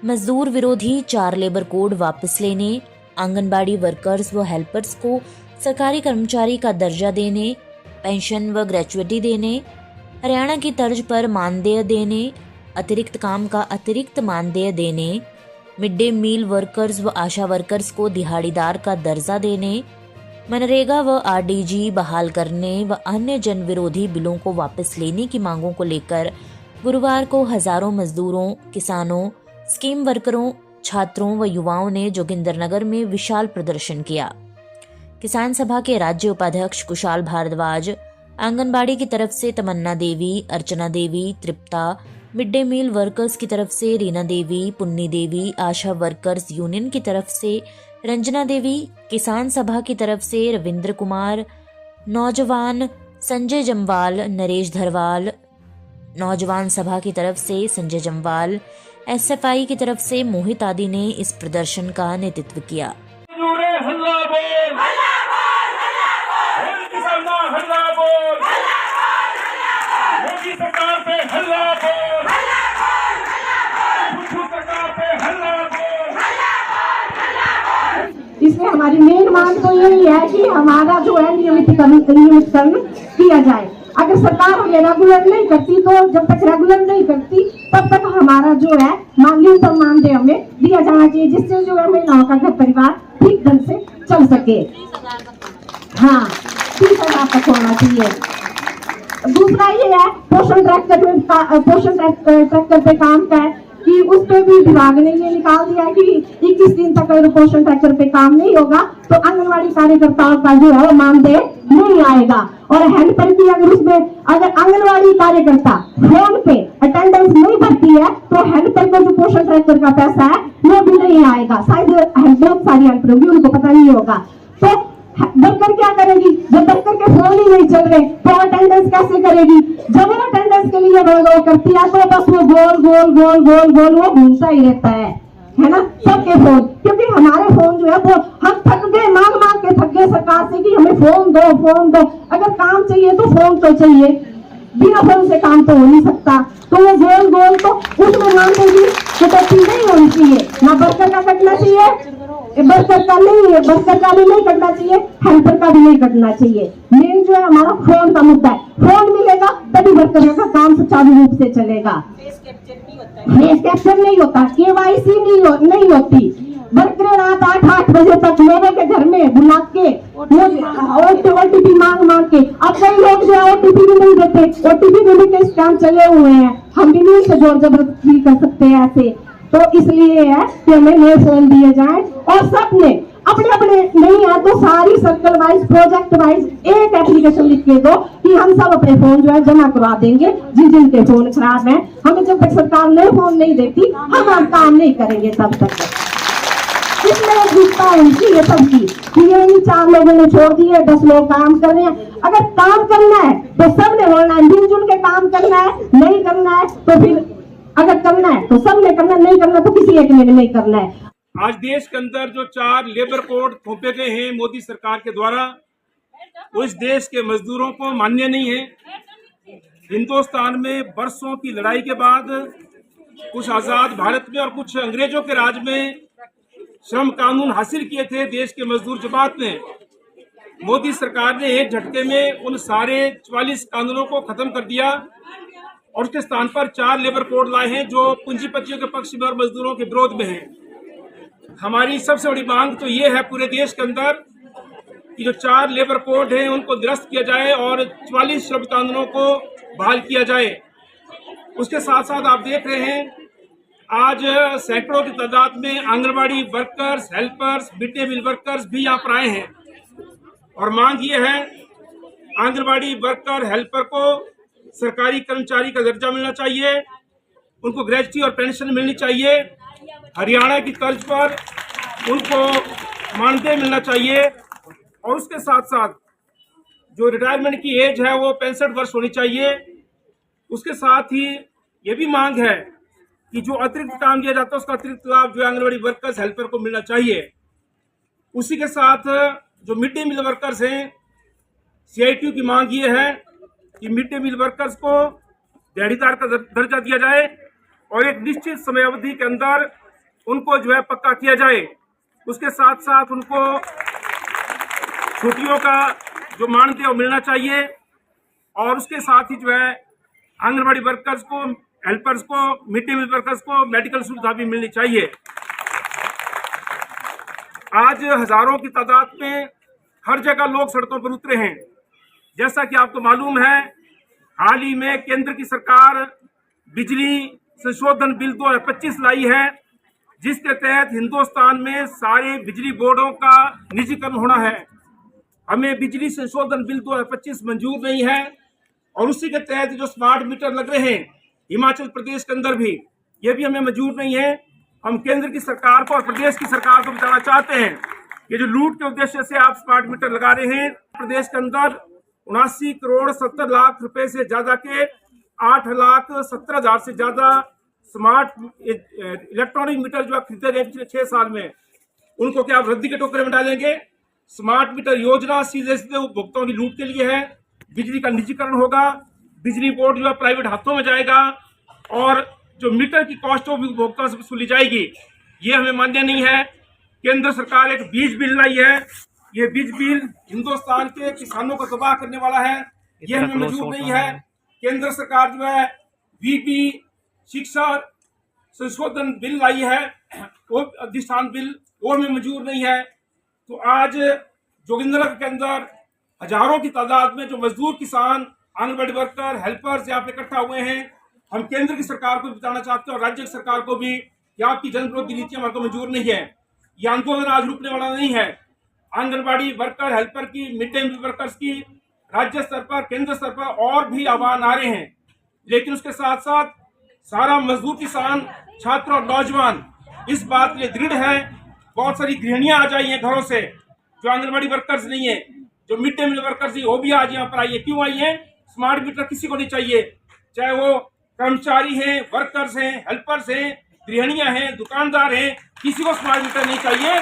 मजदूर विरोधी 4 labour code वापस लेने, आंगनबाड़ी वर्कर्स व हेल्पर्स को सरकारी कर्मचारी का दर्जा देने, पेंशन व ग्रेचुइटी देने, हरियाणा की तर्ज पर मानदेय देने, अतिरिक्त काम का अतिरिक्त मानदेय देने, मिड डे मील वर्कर्स व आशा वर्कर्स को दिहाड़ीदार का दर्जा देने, मनरेगा व आरडीजी बहाल करने व अन्य जन विरोधी बिलों को वापस लेने की मांगों को लेकर गुरुवार को हजारों मजदूरों, किसानों, स्कीम वर्करों, छात्रों व युवाओं ने जोगिंदरनगर में विशाल प्रदर्शन किया। किसान सभा के राज्य उपाध्यक्ष कुशाल भारद्वाज, आंगनबाड़ी की तरफ से तमन्ना देवी, अर्चना देवी, तृप्ता, मिड डे मील वर्कर्स की तरफ से रीना देवी, पुन्नी देवी, आशा वर्कर्स यूनियन की तरफ से रंजना देवी, किसान सभा की तरफ से रविंद्र कुमार, नौजवान संजय जम्वाल, नरेश धरवाल, नौजवान सभा की तरफ से संजय जम्वाल, एसएफआई की तरफ से मोहित आदि ने इस प्रदर्शन का नेतृत्व किया। इसमें हमारी मेन मांग तो यही है कि हमारा जो है नियमितकरण किया जाए। अगर सरकार हमें रेगुलर नहीं करती तो जब तक रेगुलर नहीं करती तब तक हमारा जो है न्यूनतम मानदेय हमें दिया जाना चाहिए, जिससे जो है महिलाओं का घर परिवार ठीक ढंग से चल सके। हाँ, 30,000 तक होना चाहिए। दूसरा ये है पोषण ट्रैक्टर पे काम का है कि उस पे भी विभाग ने ये निकाल दिया कि 21 दिन तक अगर पोषण ट्रैक्टर पे काम नहीं होगा तो आंगनबाड़ी कार्यकर्ताओं का जो है मानदेय नहीं आएगा। और हेल्पर की अगर आंगनबाड़ी कार्यकर्ता फोन पे अटेंडेंस नहीं भरती है तो हेल्पर को जो पोषण ट्रैक्टर का पैसा है वो भी नहीं आएगा। शायद बहुत सारी हेल्पर होगी, उनको पता नहीं होगा। तो वर्कर क्या करेगी जब वर्कर के फोन ही नहीं चल रहे तो अटेंडेंस कैसे करेगी? जब वो अटेंडेंस के लिए वो करती है तो बस वो गोल गोल गोल गोल गोल वो घूमता ही रहता है ना सबके फोन। क्योंकि हमारे फोन जो है वो हम थक गए, मांग मांग के थक गए सरकार से कि हमें फोन दो। अगर काम चाहिए तो फोन तो चाहिए, बिना फोन से काम तो हो नहीं सकता। तो वो गोल गोल तो उसमें मांगने की कटौती नहीं होनी चाहिए, ना वर्कर का कटना चाहिए, वर्कर का भी नहीं कटना चाहिए, हेल्पर का भी नहीं कटना चाहिए। मेन जो है हमारा फोन का मुद्दा है। फोन मिलेगा तभी वर्कर का काम सुचारू रूप से चलेगा। फेस कैप्चर नहीं होता, केवाईसी नहीं होती। वर्कर रात 8 बजे तक लोगों के घर में बुला के ओटीपी मांग के, अब कई लोग जो है ओटीपी भी नहीं देते। ओटीपी में भी कई स्कैम चले हुए हैं, हम भी नहीं से जोर जबरदस्ती कर सकते हैं ऐसे। तो इसलिए है कि हमें नए फोन दिए जाएं और सबने अपने अपने नहीं है तो सारी सर्कल वाइज प्रोजेक्ट वाइज एक एप्लीकेशन लिख के दो कि हम सब अपने फोन जो है जमा करवा देंगे जिनके फोन खराब हैं। हमें जब तक सरकार नए फोन नहीं देती हम काम नहीं करेंगे तब तक। इसमें एकजुटता होनी चाहिए सबकी कि ये इन 4 लोगों ने छोड़ दिए, 10 लोग काम कर रहे हैं। अगर काम करना है तो सबने बोलना है, मिलजुल के काम करना है। नहीं करना है तो फिर अगर करना है तो सबने करना, नहीं करना तो किसी एक ने भी नहीं करना है। आज देश के अंदर जो 4 लेबर कोड थोपे गए हैं मोदी सरकार के द्वारा, वो इस देश के मजदूरों को मान्य नहीं है। हिंदुस्तान में बरसों की लड़ाई के बाद कुछ आजाद भारत में और कुछ अंग्रेजों के राज में श्रम कानून हासिल किए थे देश के मजदूर जमात ने। मोदी सरकार ने एक झटके में उन सारे 44 कानूनों को खत्म कर दिया और उसके स्थान पर 4 लेबर कोड लाए हैं जो पूंजीपतियों के पक्ष में और मजदूरों के विरोध में हैं। हमारी सबसे बड़ी मांग तो ये है पूरे देश के अंदर कि जो 4 लेबर कोड हैं उनको निरस्त किया जाए और 44 श्रम कानूनों को बहाल किया जाए। उसके साथ साथ आप देख रहे हैं आज सैकड़ों की तादाद में anganwadi workers, helpers, mid day meal workers भी यहाँ पर आए हैं और मांग ये है आंगनबाड़ी वर्कर, हेल्पर को सरकारी कर्मचारी का दर्जा मिलना चाहिए, उनको ग्रेच्युटी और पेंशन मिलनी चाहिए, हरियाणा की तर्ज पर उनको मानदेय मिलना चाहिए और उसके साथ साथ जो रिटायरमेंट की एज है वो 65 वर्ष होनी चाहिए। उसके साथ ही ये भी मांग है कि जो अतिरिक्त काम दिया जाता है उसका अतिरिक्त लाभ जो आंगनबाड़ी वर्कर्स, हेल्पर को मिलना चाहिए। उसी के साथ जो मिड डे मील वर्कर्स हैं, CITU की मांग ये है कि मिड डे मील वर्कर्स को दिहाड़ीदार का दर्जा दिया जाए और एक निश्चित समय अवधि के अंदर उनको जो है पक्का किया जाए। उसके साथ साथ उनको छुट्टियों का जो मानदेय है वो मिलना चाहिए और उसके साथ ही जो है आंगनबाड़ी वर्कर्स को, हेल्पर्स को, मिड डे मील वर्कर्स को मेडिकल सुविधा भी मिलनी चाहिए। आज हजारों की तादाद में हर जगह लोग सड़कों पर उतरे हैं। जैसा कि आपको मालूम है, हाल ही में केंद्र की सरकार बिजली संशोधन बिल 2025 लाई है, जिसके तहत हिंदुस्तान में सारे बिजली बोर्डों का निजीकरण होना है। हमें बिजली संशोधन बिल 2025 मंजूर नहीं है और उसी के तहत जो स्मार्ट मीटर लग रहे हैं हिमाचल प्रदेश के अंदर भी, ये भी हमें मंजूर नहीं है। हम केंद्र की सरकार को और प्रदेश की सरकार को बताना चाहते हैं कि जो लूट के उद्देश्य से आप स्मार्ट मीटर लगा रहे हैं, प्रदेश के अंदर 79 करोड़ 70 लाख रुपए से ज्यादा के 8,17,000 से ज्यादा स्मार्ट इलेक्ट्रॉनिक मीटर जो खरीदे गए पिछले 6 साल में, उनको क्या आप रद्दी के टोकरे में डालेंगे? स्मार्ट मीटर योजना सीधे सीधे उपभोक्ताओं की लूट के लिए है। बिजली का निजीकरण होगा, बिजली बोर्ड जो है प्राइवेट हाथों में जाएगा और जो मीटर की कॉस्ट वो भी उपभोक्ताओं से वसूली जाएगी। ये हमें मान्य नहीं है। केंद्र सरकार एक बीज बिल लाई है, ये बीज बिल हिंदुस्तान के किसानों को तबाह करने वाला है, ये हमें मंजूर नहीं है। केंद्र सरकार जो है वीपी शिक्षा संशोधन बिल लाई है, वो अधिष्ठान बिल, वो हमें मंजूर नहीं है। तो आज जोगिंद्रनगर के अंदर हजारों की तादाद में जो मजदूर किसान, आंगनबाड़ी वर्कर, हेल्पर्स यहाँ पे इकट्ठा हुए हैं। हम केंद्र की सरकार को भी बताना चाहते हैं और राज्य सरकार को भी कि आपकी जन विरोधी नीतियां हमारे को मंजूर नहीं है। ये आंदोलन आज रुकने वाला नहीं है। आंगनबाड़ी वर्कर, हेल्पर की, मिड डे मील वर्कर्स की राज्य स्तर पर, केंद्र स्तर पर और भी आह्वान आ रहे हैं, लेकिन उसके साथ साथ सारा मजदूर किसान, छात्र और नौजवान इस बात के लिए दृढ़ है। बहुत सारी गृहिणियां आ जाई हैं घरों से जो आंगनबाड़ी वर्कर्स नहीं है, जो मिड डे मील वर्कर्स है, वो भी आज यहाँ पर आई है। क्यों आई है? स्मार्ट मीटर किसी को नहीं चाहिए, चाहे वो कर्मचारी हैं, वर्कर्स हैं, हेल्पर्स हैं, गृहिणियां हैं, दुकानदार हैं, किसी को स्मार्ट मीटर नहीं चाहिए।